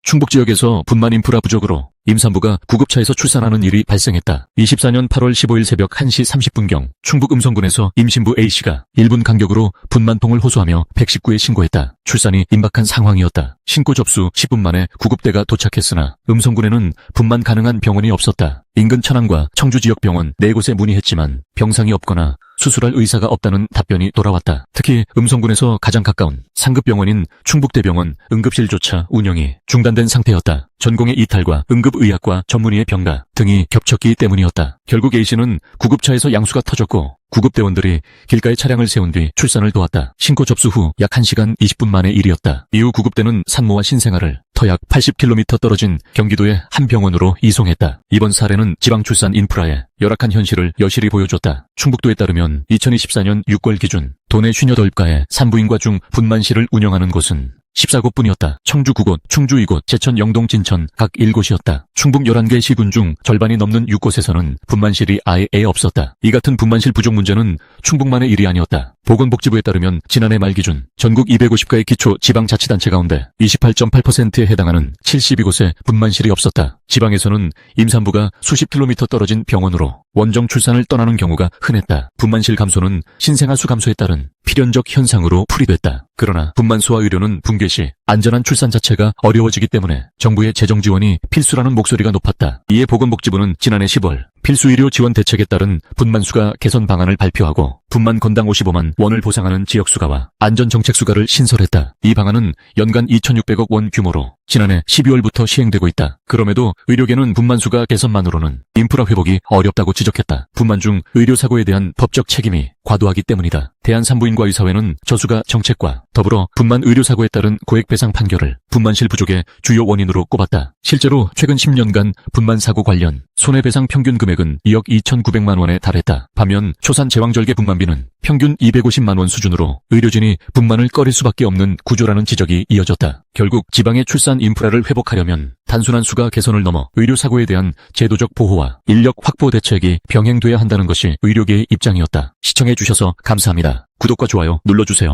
충북 지역에서 분만 인프라 부족으로 임산부가 구급차에서 출산하는 일이 발생했다. 24년 8월 15일 새벽 1시 30분경 충북 음성군에서 임신부 A씨가 1분 간격으로 분만통을 호소하며 119에 신고했다. 출산이 임박한 상황이었다. 신고 접수 10분 만에 구급대가 도착했으나 음성군에는 분만 가능한 병원이 없었다. 인근 천안과 청주 지역 병원 4곳에 문의했지만 병상이 없거나 수술할 의사가 없다는 답변이 돌아왔다. 특히 음성군에서 가장 가까운 상급병원인 충북대병원 응급실조차 운영이 중단된 상태였다. 전공의 이탈과 응급의학과 전문의의 병가 등이 겹쳤기 때문이었다. 결국 A씨는 구급차에서 양수가 터졌고 구급대원들이 길가에 차량을 세운 뒤 출산을 도왔다. 신고 접수 후 약 1시간 20분 만의 일이었다. 이후 구급대는 산모와 신생아를 터 약 80km 떨어진 경기도의 한 병원으로 이송했다. 이번 사례는 지방출산 인프라의 열악한 현실을 여실히 보여줬다. 충북도에 따르면 2024년 6월 기준 도내 58가의 산부인과 중 분만실을 운영하는 곳은 14곳뿐이었다. 청주 9곳, 충주 2곳, 제천, 영동, 진천 각 1곳이었다. 충북 11개 시군 중 절반이 넘는 6곳에서는 분만실이 아예 없었다. 이 같은 분만실 부족 문제는 충북만의 일이 아니었다. 보건복지부에 따르면 지난해 말 기준 전국 250가의 기초 지방자치단체 가운데 28.8%에 해당하는 72곳에 분만실이 없었다. 지방에서는 임산부가 수십 킬로미터 떨어진 병원으로 원정 출산을 떠나는 경우가 흔했다. 분만실 감소는 신생아 수 감소에 따른 필연적 현상으로 풀이됐다. 그러나 분만 소아 의료는 붕괴 시 안전한 출산 자체가 어려워지기 때문에 정부의 재정 지원이 필수라는 목소리가 높았다. 이에 보건복지부는 지난해 10월 필수의료 지원 대책에 따른 분만수가 개선 방안을 발표하고 분만 건당 55만 원을 보상하는 지역수가와 안전정책수가를 신설했다. 이 방안은 연간 2,600억 원 규모로 지난해 12월부터 시행되고 있다. 그럼에도 의료계는 분만수가 개선만으로는 인프라 회복이 어렵다고 지적했다. 분만 중 의료사고에 대한 법적 책임이 과도하기 때문이다. 대한산부인과의사회는 저수가 정책과 더불어 분만 의료사고에 따른 고액배상 판결을 분만실 부족의 주요 원인으로 꼽았다. 실제로 최근 10년간 분만사고 관련 손해배상 평균 금액은 2억 2,900만 원에 달했다. 반면 초산 제왕절개 분만비는 평균 250만 원 수준으로 의료진이 분만을 꺼릴 수밖에 없는 구조라는 지적이 이어졌다. 결국 지방의 출산 인프라를 회복하려면 단순한 수가 개선을 넘어 의료사고에 대한 제도적 보호와 인력 확보 대책이 병행돼야 한다는 것이 의료계의 입장이었다. 시청해주셔서 감사합니다. 구독과 좋아요 눌러주세요.